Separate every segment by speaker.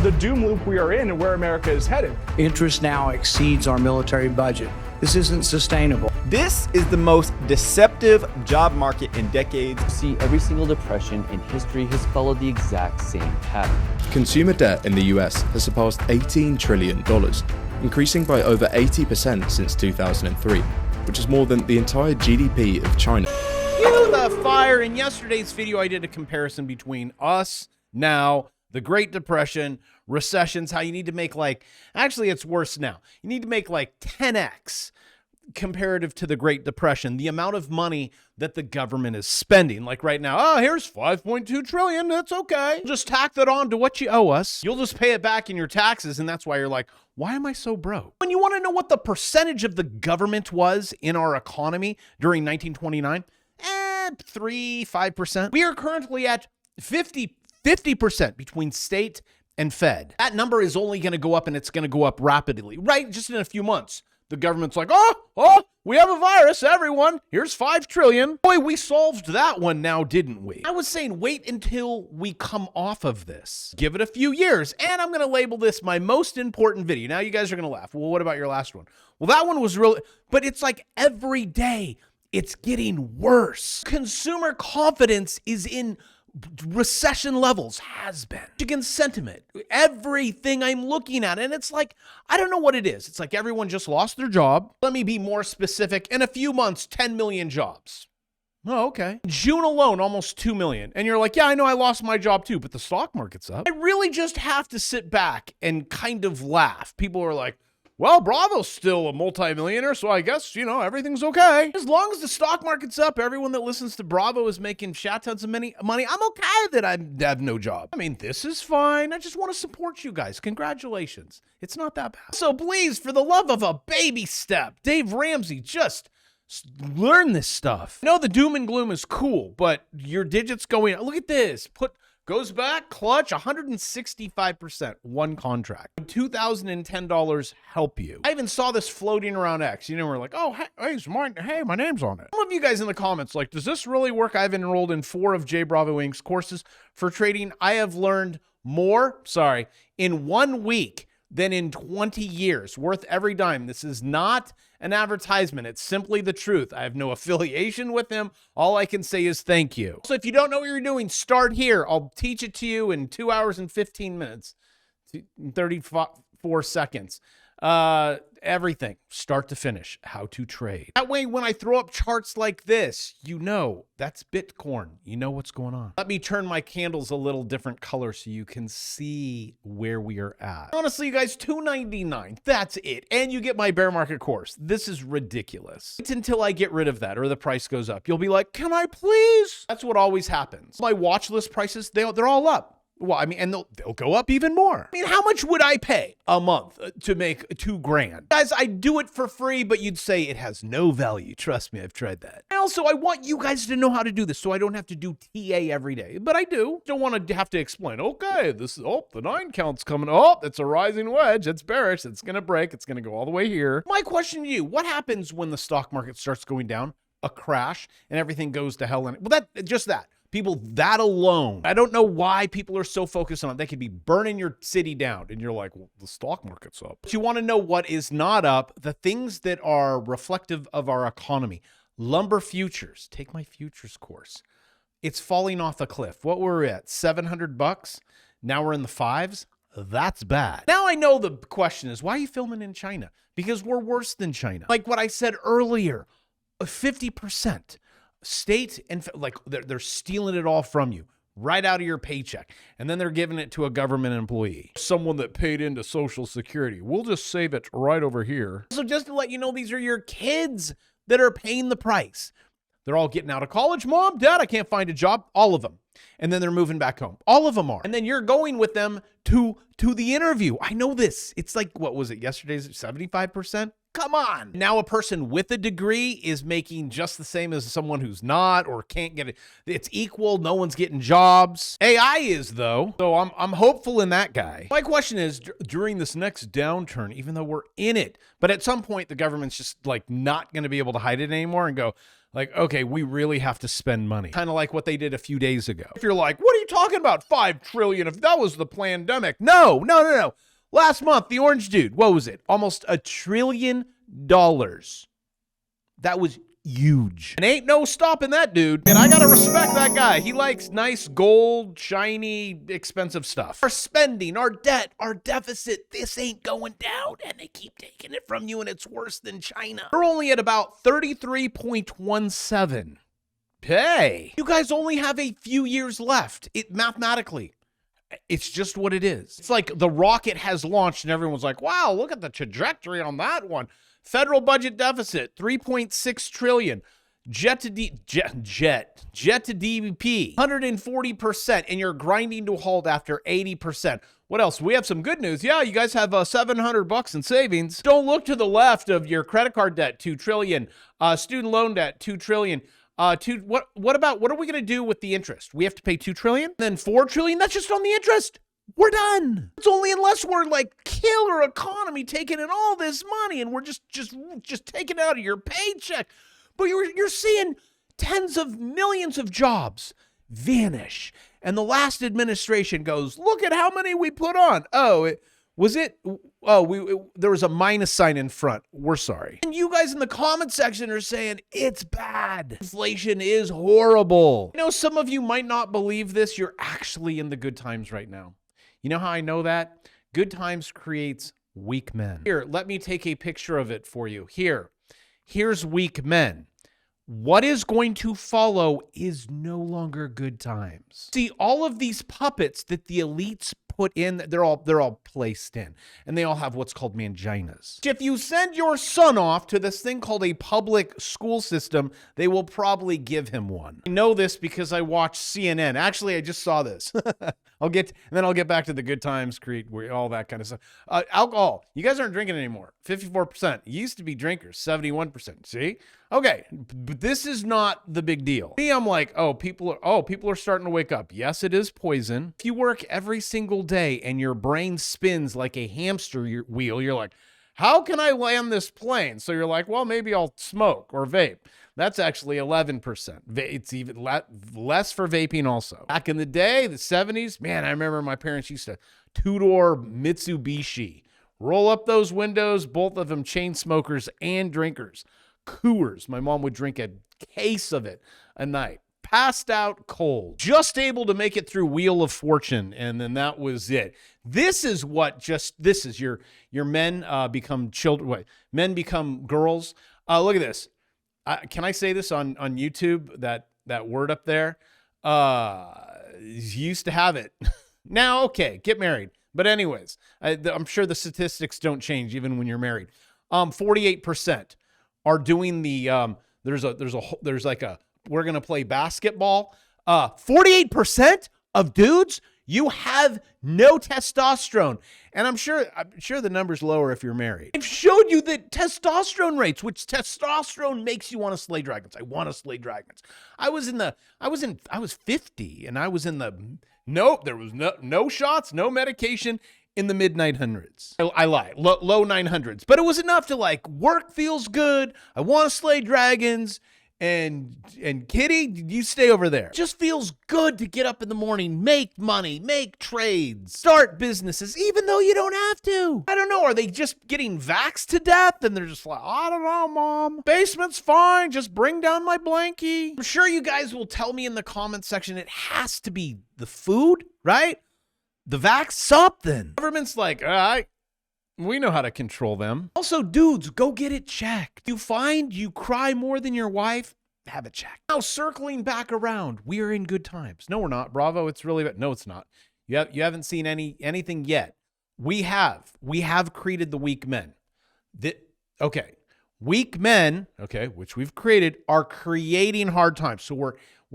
Speaker 1: of the doom loop we are in and where America is headed.
Speaker 2: Interest now exceeds our military budget. This isn't sustainable.
Speaker 3: This is the most deceptive job market in decades.
Speaker 4: See, every single depression in history has followed the exact same pattern.
Speaker 5: Consumer debt in the US has surpassed $18 trillion, increasing by over 80% since 2003, which is more than the entire GDP of China.
Speaker 6: Cue the fire. In yesterday's video, I did a comparison between us now, the Great Depression, recessions, how you need to make actually it's worse now. You need to make 10x comparative to the Great Depression, the amount of money that the government is spending. Like right now, oh, here's 5.2 trillion. That's okay. Just tack that on to what you owe us. You'll just pay it back in your taxes. And that's why you're like, why am I so broke? When you want to know what the percentage of the government was in our economy during 1929, 5%. We are currently at 50% between state and Fed. That number is only going to go up, and it's going to go up rapidly, right? Just in a few months. The government's like, oh, we have a virus, everyone. Here's 5 trillion. Boy, we solved that one now, didn't we? I was saying wait until we come off of this. Give it a few years, and I'm going to label this my most important video. Now you guys are going to laugh. Well, what about your last one? Well, that one was really, but it's like every day it's getting worse. Consumer confidence is in recession levels, has been. Michigan sentiment, everything I'm looking at. And it's like, I don't know what it is. It's like everyone just lost their job. Let me be more specific. In a few months, 10 million jobs. Oh, okay. June alone, almost 2 million. And you're like, yeah, I know I lost my job too, but the stock market's up. I really just have to sit back and kind of laugh. People are like, well, Bravo's still a multimillionaire, so I guess, everything's okay. As long as the stock market's up, everyone that listens to Bravo is making shat tons of money. I'm okay that I have no job. I mean, this is fine. I just want to support you guys. Congratulations. It's not that bad. So please, for the love of a baby step, Dave Ramsey, just learn this stuff. I know the doom and gloom is cool, but your digits going, look at this. Goes back, clutch, 165%, one contract. Would $2,010 help you? I even saw this floating around X. We're like, oh, hey, my name's on it. Some of you guys in the comments like, does this really work? I've enrolled in 4 of J Bravo Inc.'s courses for trading. I have learned more, in 1 week than in 20 years, worth every dime. This is not an advertisement. It's simply the truth. I have no affiliation with him. All I can say is thank you. So if you don't know what you're doing, start here. I'll teach it to you in 2 hours and 15 minutes, 34 seconds. Everything, start to finish, how to trade. That way, when I throw up charts like this, that's Bitcoin. You know what's going on. Let me turn my candles a little different color so you can see where we are at. Honestly, you guys, $299, that's it. And you get my bear market course. This is ridiculous. It's until I get rid of that or the price goes up. You'll be like, can I please? That's what always happens. My watch list prices, they're all up. Well, and they'll go up even more. How much would I pay a month to make $2,000? Guys, I do it for free, but you'd say it has no value. Trust me, I've tried that. Also, I want you guys to know how to do this so I don't have to do TA every day, but I do. Don't want to have to explain, okay, the 9 count's coming. Oh, it's a rising wedge. It's bearish. It's going to break. It's going to go all the way here. My question to you, what happens when the stock market starts going down, a crash, and everything goes to hell? Just that. People, that alone. I don't know why people are so focused on it. They could be burning your city down and you're like, well, the stock market's up. But you want to know what is not up, the things that are reflective of our economy. Lumber futures. Take my futures course. It's falling off a cliff. What were we at? $700? Now we're in the 5s? That's bad. Now I know the question is, why are you filming in China? Because we're worse than China. Like what I said earlier, 50%. State and they're stealing it all from you right out of your paycheck, and then they're giving it to a government employee, someone that paid into Social Security. We'll just save it right over here. So just to let you know, these are your kids that are paying the price. They're all getting out of college. Mom, Dad, I can't find a job. All of them. And then they're moving back home. All of them are. And then you're going with them to the interview. I know this. It's like, what was it yesterday's 75%? Come on. Now a person with a degree is making just the same as someone who's not or can't get it. It's equal. No one's getting jobs. AI is, though. So I'm hopeful in that guy. My question is, during this next downturn, even though we're in it, but at some point the government's just like not going to be able to hide it anymore and go, Like, okay, we really have to spend money. Kind of like what they did a few days ago. If you're like, what are you talking about? 5 trillion if that was the pandemic. No. Last month, the orange dude, what was it? Almost $1 trillion. That was huge. And ain't no stopping that dude. And I gotta respect that guy. He likes nice gold, shiny, expensive stuff. Our spending, our debt, our deficit, this ain't going down. And they keep taking it from you, and it's worse than China. We're only at about 33.17. Hey, you guys only have a few years left. Mathematically, it's just what it is. It's like the rocket has launched and everyone's like, wow, look at the trajectory on that one. Federal budget deficit, 3.6 trillion. Jet to DBP, 140%, and you're grinding to a halt after 80%. What else? We have some good news. Yeah, you guys have $700 in savings. Don't look to the left of your credit card debt, 2 trillion. Student loan debt, 2 trillion. What are we going to do with the interest? We have to pay 2 trillion, then 4 trillion. That's just on the interest. We're done. It's only unless we're like killer economy taking in all this money and we're just taking it out of your paycheck. But you're seeing tens of millions of jobs vanish. And the last administration goes, look at how many we put on. There was a minus sign in front. We're sorry. And you guys in the comment section are saying it's bad. Inflation is horrible. You know, some of you might not believe this. You're actually in the good times right now. You know how I know that? Good times creates weak men. Here, let me take a picture of it for you. Here's weak men. What is going to follow is no longer good times. See, all of these puppets that the elites put in, they're all placed in, and they all have what's called manginas. If you send your son off to this thing called a public school system, they will probably give him one. I know this because I watch CNN. Actually, I just saw this. I'll get back to the good times, all that kind of stuff. Alcohol. You guys aren't drinking anymore. 54%. You used to be drinkers. 71%. See? Okay, but this is not the big deal. Me, I'm like, people are starting to wake up. Yes, it is poison. If you work every single day and your brain spins like a hamster wheel, you're like, how can I land this plane? So you're like, well, maybe I'll smoke or vape. That's actually 11%. It's even less for vaping also. Back in the day, the 70s, man, I remember my parents used to two-door Mitsubishi. Roll up those windows, both of them chain smokers and drinkers. Coors. My mom would drink a case of it a night. Passed out cold. Just able to make it through Wheel of Fortune, and then that was it. This is your men become children. Men become girls. Look at this. Can I say this on YouTube? That word up there? Used to have it. Now, okay, get married. But anyways, I'm sure the statistics don't change even when you're married. 48% are doing the there's like a we're gonna play basketball. 48% of dudes, you have no testosterone. And I'm sure the number's lower if you're married. I've showed you the testosterone rates, which testosterone makes you want to slay dragons. I want to slay dragons. I was 50 and I was in the there was no shots, no medication in the mid 900s. I lie, low 900s. But it was enough to like, work feels good. I want to slay dragons. And Kitty, you stay over there. Just feels good to get up in the morning, make money, make trades, start businesses, even though you don't have to. I don't know. Are they just getting vaxxed to death? And they're just like, I don't know, Mom. Basement's fine. Just bring down my blankie. I'm sure you guys will tell me in the comments section, it has to be the food, right? The vax, something. Government's like, all right. We know how to control them. Also, dudes, go get it checked. You find you cry more than your wife, have it checked. Now, circling back around, we are in good times. No, we're not. Bravo, it's really bad. No, it's not. You haven't seen anything yet. We have created the weak men. Weak men, which we've created, are creating hard times. So we're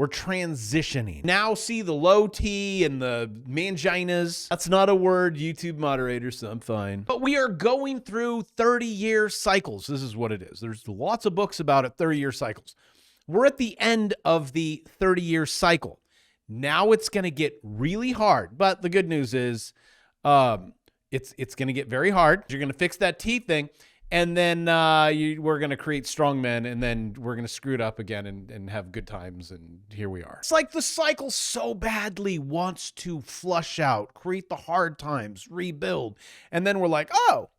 Speaker 6: transitioning. Now see the low T and the manginas. That's not a word, YouTube moderator, so I'm fine. But we are going through 30-year cycles. This is what it is. There's lots of books about it, 30-year cycles. We're at the end of the 30-year cycle. Now it's going to get really hard. But the good news is it's going to get very hard. You're going to fix that T thing. And then we're going to create strongmen, and then we're going to screw it up again and have good times, and here we are. It's like the cycle so badly wants to flush out, create the hard times, rebuild, and then we're like, oh,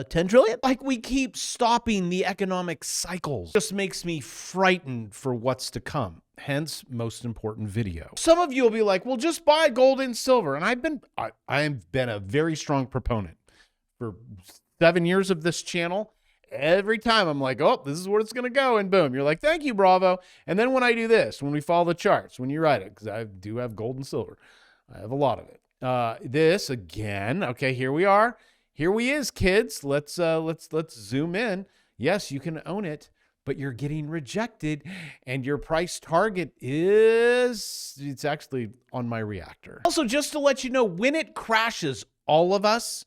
Speaker 6: 10 trillion? Like, we keep stopping the economic cycles. Just makes me frightened for what's to come. Hence, most important video. Some of you will be like, well, just buy gold and silver. And I have been a very strong proponent for 7 years of this channel. Every time I'm like, oh, this is where it's going to go. And boom, you're like, thank you, bravo. And then when I do this, when we follow the charts, when you write it, because I do have gold and silver, I have a lot of it. This again. Okay, here we are. Here we is, kids. Let's zoom in. Yes, you can own it, but you're getting rejected, and your price target it's actually on my reactor. Also, just to let you know, when it crashes, all of us,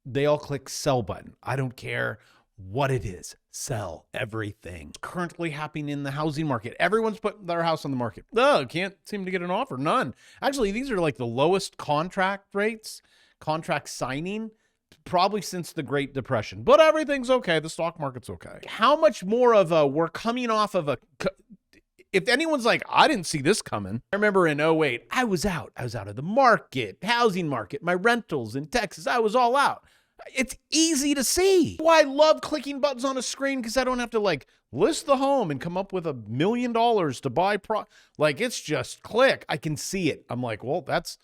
Speaker 6: they all click sell button. I don't care what it is. Sell everything. It's currently happening in the housing market. Everyone's put their house on the market. Oh, can't seem to get an offer. None. Actually, these are like the lowest contract rates, contract signing, probably since the Great Depression. But everything's okay. The stock market's okay. How much more of we're coming off of if anyone's like, I didn't see this coming. I remember in 08, I was out of the market, housing market, my rentals in Texas. I was all out. It's easy to see. Why I love clicking buttons on a screen, because I don't have to like list the home and come up with $1 million to buy. Like, it's just click. I can see it. I'm like, well, that's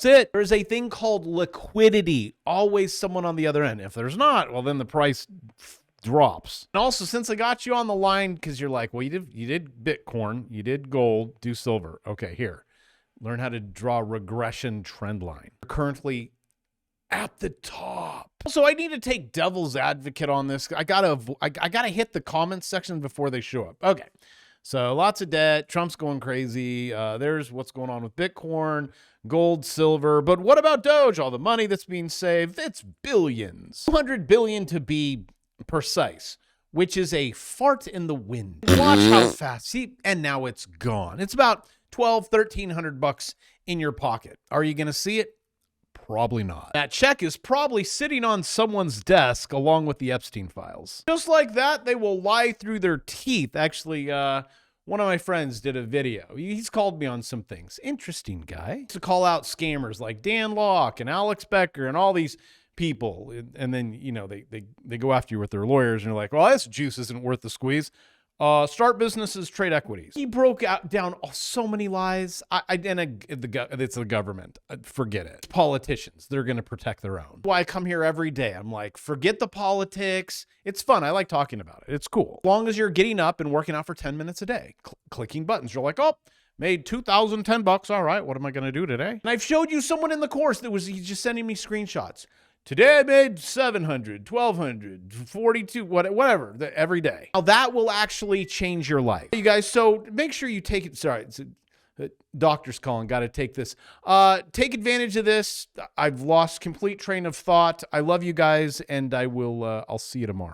Speaker 6: it. There's a thing called liquidity. Always someone on the other end. If there's not, well, then the price drops. And also, since I got you on the line, because you're like, well, you did Bitcoin, you did gold, do silver. Okay, here. Learn how to draw a regression trend line. We're currently at the top. Also, I need to take devil's advocate on this. I gotta hit the comments section before they show up. Okay. So lots of debt. Trump's going crazy. There's what's going on with Bitcoin, gold, silver. But what about Doge? All the money that's being saved, it's billions. 200 billion to be precise, which is a fart in the wind. Watch how fast. See, and now it's gone. It's about $1,300 in your pocket. Are you going to see it? Probably not. That check is probably sitting on someone's desk along with the Epstein files. Just like that, they will lie through their teeth. Actually, one of my friends did a video. He's called me on some things. Interesting guy. To call out scammers like Dan Locke and Alex Becker and all these people. And then, you know, they go after you with their lawyers and you're like, well, this juice isn't worth the squeeze. Start businesses, trade equities. He broke down so many lies. It's the government. Forget it. It's politicians. They're going to protect their own. Why I come here every day. I'm like, forget the politics. It's fun. I like talking about it. It's cool. As long as you're getting up and working out for 10 minutes a day, clicking buttons. You're like, oh, made $2,010. All right, what am I going to do today? And I've showed you someone in the course that he's just sending me screenshots. Today I made 700, 1,200, 42, whatever, every day. Now that will actually change your life. You guys, so make sure you take it. Sorry, it's a doctor's calling. Got to take this. Take advantage of this. I've lost complete train of thought. I love you guys, and I'll see you tomorrow.